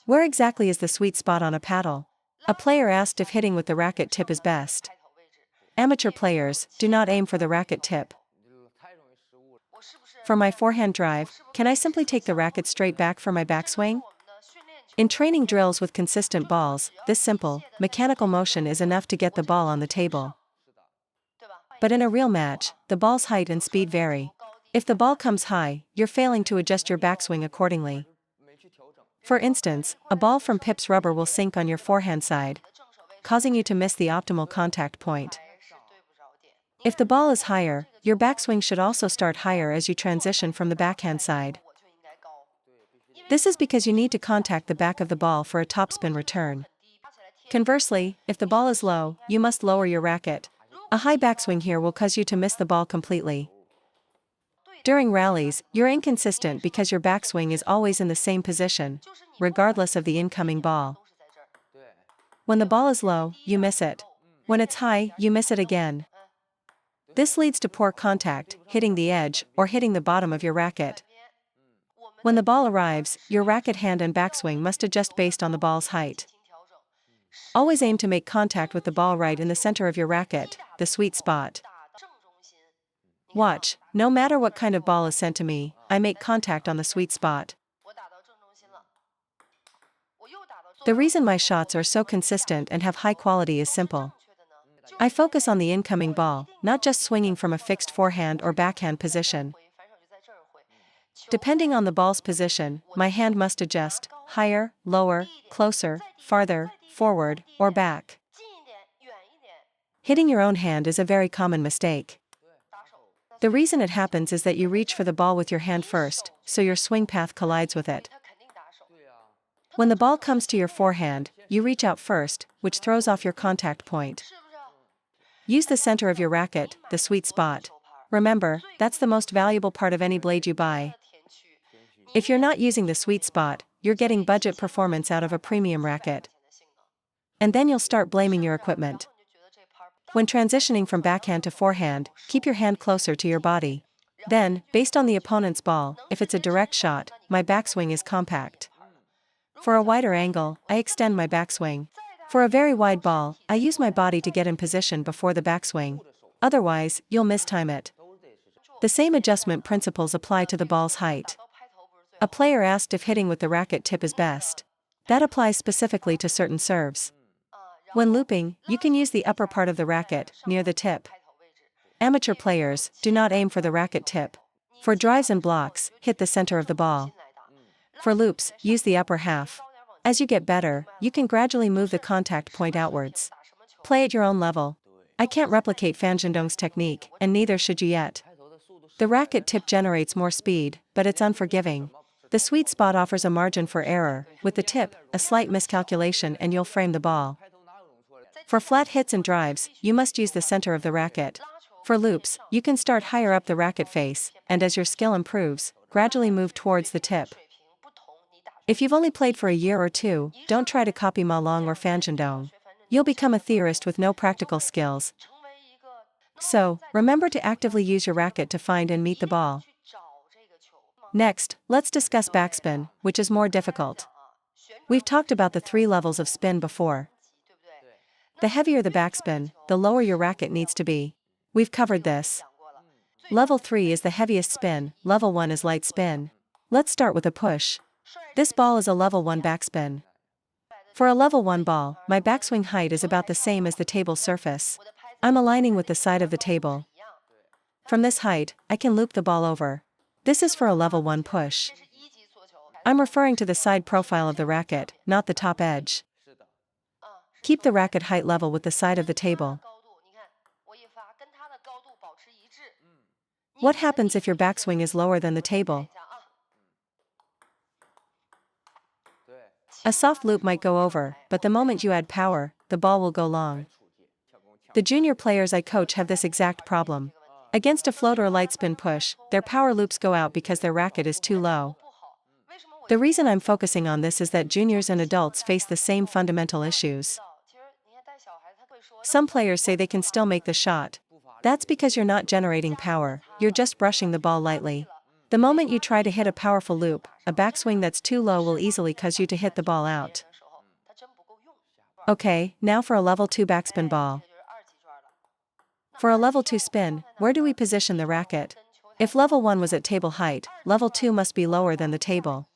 Where exactly is the sweet spot on a paddle? A player asked if hitting with the racket tip is best. Amateur players, do not aim for the racket tip. For my forehand drive, can I simply take the racket straight back for my backswing? In training drills with consistent balls, this simple, mechanical motion is enough to get the ball on the table. But in a real match, the ball's height and speed vary. If the ball comes high, you're failing to adjust your backswing accordingly. For instance, a ball from Pip's rubber will sink on your forehand side, causing you to miss the optimal contact point. If the ball is higher, your backswing should also start higher as you transition from the backhand side. This is because you need to contact the back of the ball for a topspin return. Conversely, if the ball is low, you must lower your racket. A high backswing here will cause you to miss the ball completely. During rallies, you're inconsistent because your backswing is always in the same position, regardless of the incoming ball. When the ball is low, you miss it. When it's high, you miss it again. This leads to poor contact, hitting the edge, or hitting the bottom of your racket. When the ball arrives, your racket hand and backswing must adjust based on the ball's height. Always aim to make contact with the ball right in the center of your racket, the sweet spot. Watch, no matter what kind of ball is sent to me, I make contact on the sweet spot. The reason my shots are so consistent and have high quality is simple. I focus on the incoming ball, not just swinging from a fixed forehand or backhand position. Depending on the ball's position, my hand must adjust, higher, lower, closer, farther, forward, or back. Hitting your own hand is a very common mistake. The reason it happens is that you reach for the ball with your hand first, so your swing path collides with it. When the ball comes to your forehand, you reach out first, which throws off your contact point. Use the center of your racket, the sweet spot. Remember, that's the most valuable part of any blade you buy. If you're not using the sweet spot, you're getting budget performance out of a premium racket. And then you'll start blaming your equipment. When transitioning from backhand to forehand, keep your hand closer to your body. Then, based on the opponent's ball, if it's a direct shot, my backswing is compact. For a wider angle, I extend my backswing. For a very wide ball, I use my body to get in position before the backswing. Otherwise, you'll mistime it. The same adjustment principles apply to the ball's height. A player asked if hitting with the racket tip is best. That applies specifically to certain serves. When looping, you can use the upper part of the racket, near the tip. Amateur players, do not aim for the racket tip. For drives and blocks, hit the center of the ball. For loops, use the upper half. As you get better, you can gradually move the contact point outwards. Play at your own level. I can't replicate Fan Zhendong's technique, and neither should you yet. The racket tip generates more speed, but it's unforgiving. The sweet spot offers a margin for error. With the tip, a slight miscalculation and you'll frame the ball. For flat hits and drives, you must use the center of the racket. For loops, you can start higher up the racket face, and as your skill improves, gradually move towards the tip. If you've only played for a year or two, don't try to copy Ma Long or Fan Zhendong. You'll become a theorist with no practical skills. So, remember to actively use your racket to find and meet the ball. Next, let's discuss backspin, which is more difficult. We've talked about the 3 levels of spin before. The heavier the backspin, the lower your racket needs to be. We've covered this. Level 3 is the heaviest spin, level 1 is light spin. Let's start with a push. This ball is a level 1 backspin. For a level 1 ball, my backswing height is about the same as the table's surface. I'm aligning with the side of the table. From this height, I can loop the ball over. This is for a level 1 push. I'm referring to the side profile of the racket, not the top edge. Keep the racket height level with the side of the table. What happens if your backswing is lower than the table? A soft loop might go over, but the moment you add power, the ball will go long. The junior players I coach have this exact problem. Against a float or light spin push, their power loops go out because their racket is too low. The reason I'm focusing on this is that juniors and adults face the same fundamental issues. Some players say they can still make the shot. That's because you're not generating power, you're just brushing the ball lightly. The moment you try to hit a powerful loop, a backswing that's too low will easily cause you to hit the ball out. Okay, now for a level 2 backspin ball. For a level 2 spin, where do we position the racket? If level 1 was at table height, level 2 must be lower than the table.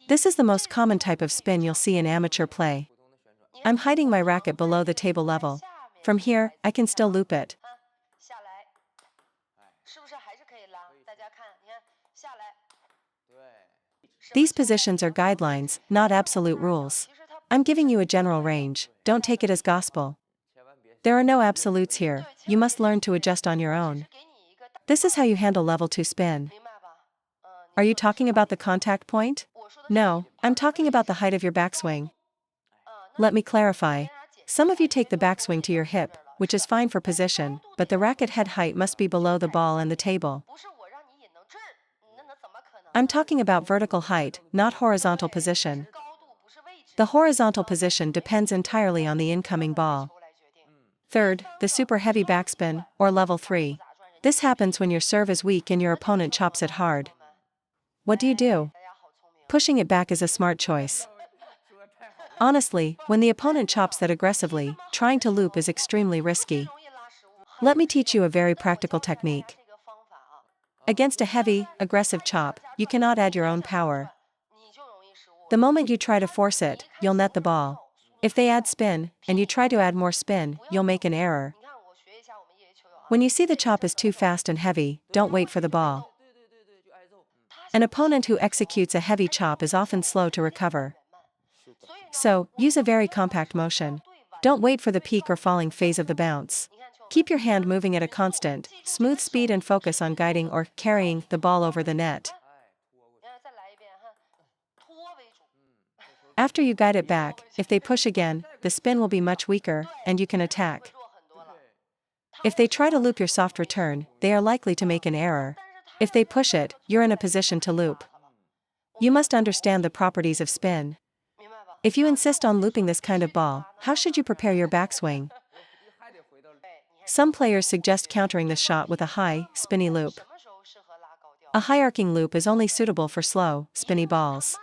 This is the most common type of spin you'll see in amateur play. I'm hiding my racket below the table level. From here, I can still loop it. These positions are guidelines, not absolute rules. I'm giving you a general range, don't take it as gospel. There are no absolutes here, you must learn to adjust on your own. This is how you handle level 2 spin. Are you talking about the contact point? No, I'm talking about the height of your backswing. Let me clarify. Some of you take the backswing to your hip, which is fine for position, but the racket head height must be below the ball and the table. I'm talking about vertical height, not horizontal position. The horizontal position depends entirely on the incoming ball. Third, the super heavy backspin, or level 3. This happens when your serve is weak and your opponent chops it hard. What do? Pushing it back is a smart choice. Honestly, when the opponent chops that aggressively, trying to loop is extremely risky. Let me teach you a very practical technique. Against a heavy, aggressive chop, you cannot add your own power. The moment you try to force it, you'll net the ball. If they add spin, and you try to add more spin, you'll make an error. When you see the chop is too fast and heavy, don't wait for the ball. An opponent who executes a heavy chop is often slow to recover. So, use a very compact motion. Don't wait for the peak or falling phase of the bounce. Keep your hand moving at a constant, smooth speed and focus on guiding or carrying the ball over the net. After you guide it back, if they push again, the spin will be much weaker, and you can attack. If they try to loop your soft return, they are likely to make an error. If they push it, you're in a position to loop. You must understand the properties of spin. If you insist on looping this kind of ball, how should you prepare your backswing? Some players suggest countering this shot with a high, spinny loop. A high arcing loop is only suitable for slow, spinny balls.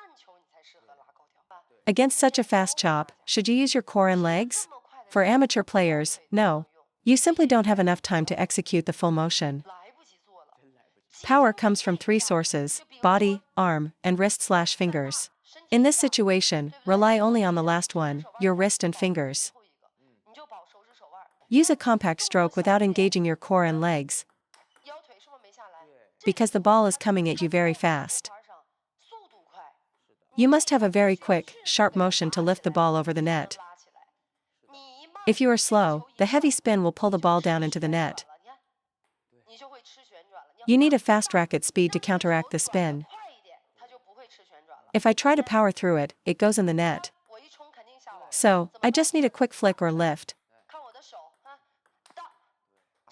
Against such a fast chop, should you use your core and legs? For amateur players, no. You simply don't have enough time to execute the full motion. Power comes from 3 sources: body, arm, and wrist/fingers. In this situation, rely only on the last one, your wrist and fingers. Use a compact stroke without engaging your core and legs, because the ball is coming at you very fast. You must have a very quick, sharp motion to lift the ball over the net. If you are slow, the heavy spin will pull the ball down into the net. You need a fast racket speed to counteract the spin. If I try to power through it, it goes in the net. So, I just need a quick flick or lift.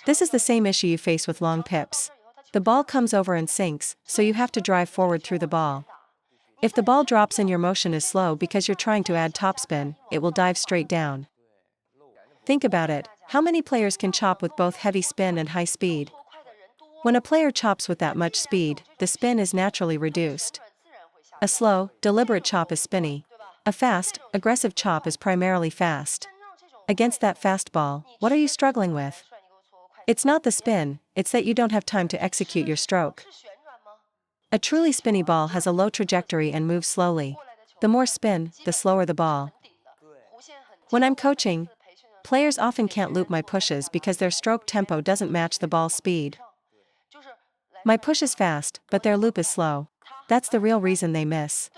This is the same issue you face with long pips. The ball comes over and sinks, so you have to drive forward through the ball. If the ball drops and your motion is slow because you're trying to add topspin, it will dive straight down. Think about it, how many players can chop with both heavy spin and high speed? When a player chops with that much speed, the spin is naturally reduced. A slow, deliberate chop is spinny. A fast, aggressive chop is primarily fast. Against that fast ball, what are you struggling with? It's not the spin, it's that you don't have time to execute your stroke. A truly spinny ball has a low trajectory and moves slowly. The more spin, the slower the ball. When I'm coaching, players often can't loop my pushes because their stroke tempo doesn't match the ball's speed. My push is fast, but their loop is slow. That's the real reason they miss.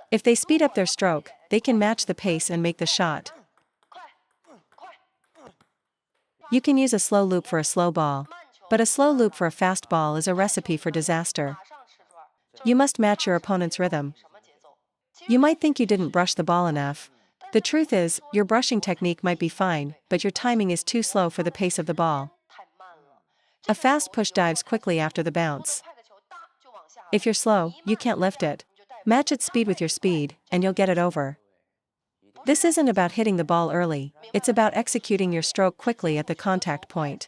If they speed up their stroke, they can match the pace and make the shot. You can use a slow loop for a slow ball, but a slow loop for a fast ball is a recipe for disaster. You must match your opponent's rhythm. You might think you didn't brush the ball enough. The truth is, your brushing technique might be fine, but your timing is too slow for the pace of the ball. A fast push dives quickly after the bounce. If you're slow, you can't lift it. Match its speed with your speed, and you'll get it over. This isn't about hitting the ball early, it's about executing your stroke quickly at the contact point.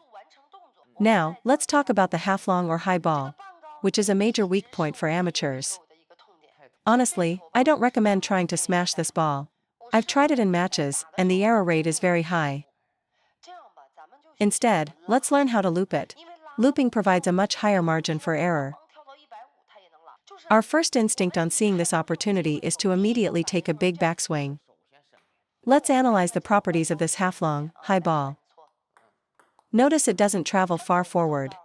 Now, let's talk about the half-long or high ball, which is a major weak point for amateurs. Honestly, I don't recommend trying to smash this ball. I've tried it in matches, and the error rate is very high. Instead, let's learn how to loop it. Looping provides a much higher margin for error. Our first instinct on seeing this opportunity is to immediately take a big backswing. Let's analyze the properties of this half-long, high ball. Notice it doesn't travel far forward.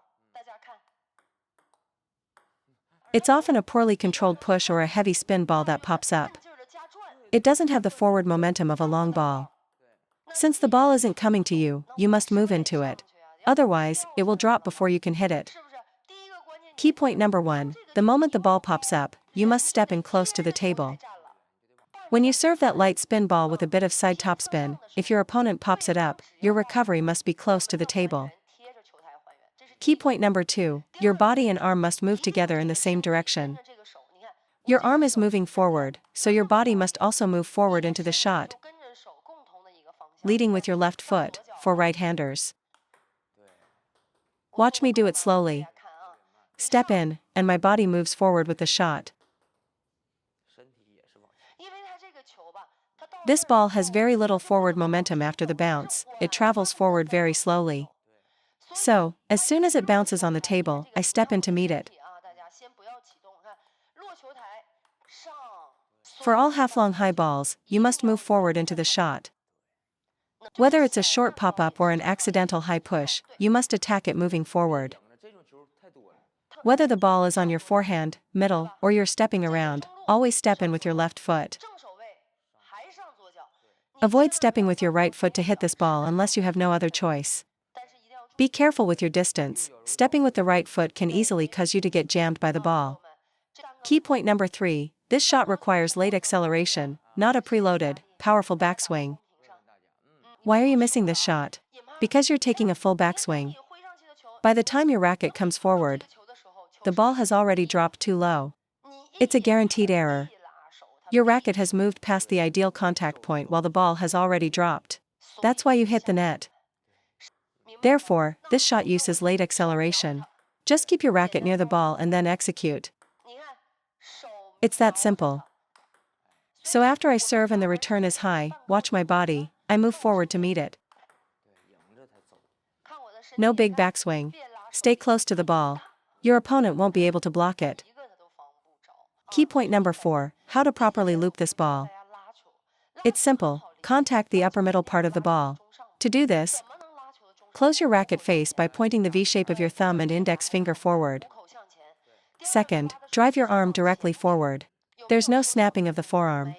It's often a poorly controlled push or a heavy spin ball that pops up. It doesn't have the forward momentum of a long ball. Since the ball isn't coming to you, you must move into it. Otherwise, it will drop before you can hit it. Key point number 1, the moment the ball pops up, you must step in close to the table. When you serve that light spin ball with a bit of side topspin, if your opponent pops it up, your recovery must be close to the table. Key point number 2, your body and arm must move together in the same direction. Your arm is moving forward, so your body must also move forward into the shot, leading with your left foot, for right-handers. Watch me do it slowly. Step in, and my body moves forward with the shot. This ball has very little forward momentum after the bounce, it travels forward very slowly. So, as soon as it bounces on the table, I step in to meet it. For all half-long high balls, you must move forward into the shot. Whether it's a short pop-up or an accidental high push, you must attack it moving forward. Whether the ball is on your forehand, middle, or you're stepping around, always step in with your left foot. Avoid stepping with your right foot to hit this ball unless you have no other choice. Be careful with your distance, stepping with the right foot can easily cause you to get jammed by the ball. Key point number 3, this shot requires late acceleration, not a preloaded, powerful backswing. Why are you missing this shot? Because you're taking a full backswing. By the time your racket comes forward, the ball has already dropped too low. It's a guaranteed error. Your racket has moved past the ideal contact point while the ball has already dropped. That's why you hit the net. Therefore, this shot uses late acceleration. Just keep your racket near the ball and then execute. It's that simple. So after I serve and the return is high, watch my body, I move forward to meet it. No big backswing. Stay close to the ball. Your opponent won't be able to block it. Key point number 4, how to properly loop this ball. It's simple, contact the upper middle part of the ball. To do this, close your racket face by pointing the V shape of your thumb and index finger forward. Second, drive your arm directly forward. There's no snapping of the forearm.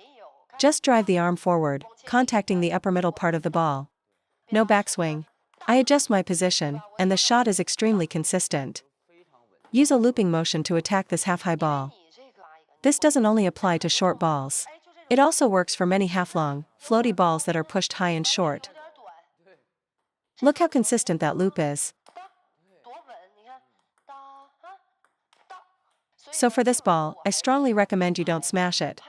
Just drive the arm forward, contacting the upper middle part of the ball. No backswing. I adjust my position, and the shot is extremely consistent. Use a looping motion to attack this half-high ball. This doesn't only apply to short balls. It also works for many half-long, floaty balls that are pushed high and short. Look how consistent that loop is. So for this ball, I strongly recommend you don't smash it.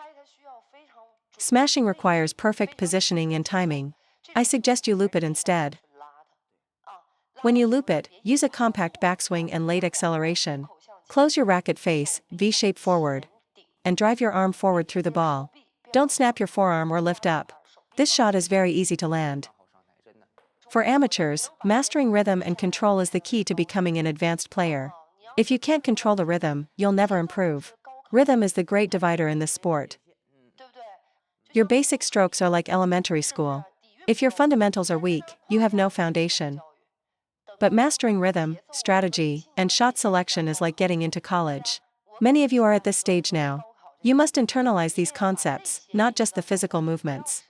Smashing requires perfect positioning and timing. I suggest you loop it instead. When you loop it, use a compact backswing and late acceleration. Close your racket face, V-shape forward, and drive your arm forward through the ball. Don't snap your forearm or lift up. This shot is very easy to land. For amateurs, mastering rhythm and control is the key to becoming an advanced player. If you can't control the rhythm, you'll never improve. Rhythm is the great divider in this sport. Your basic strokes are like elementary school. If your fundamentals are weak, you have no foundation. But mastering rhythm, strategy, and shot selection is like getting into college. Many of you are at this stage now. You must internalize these concepts, not just the physical movements.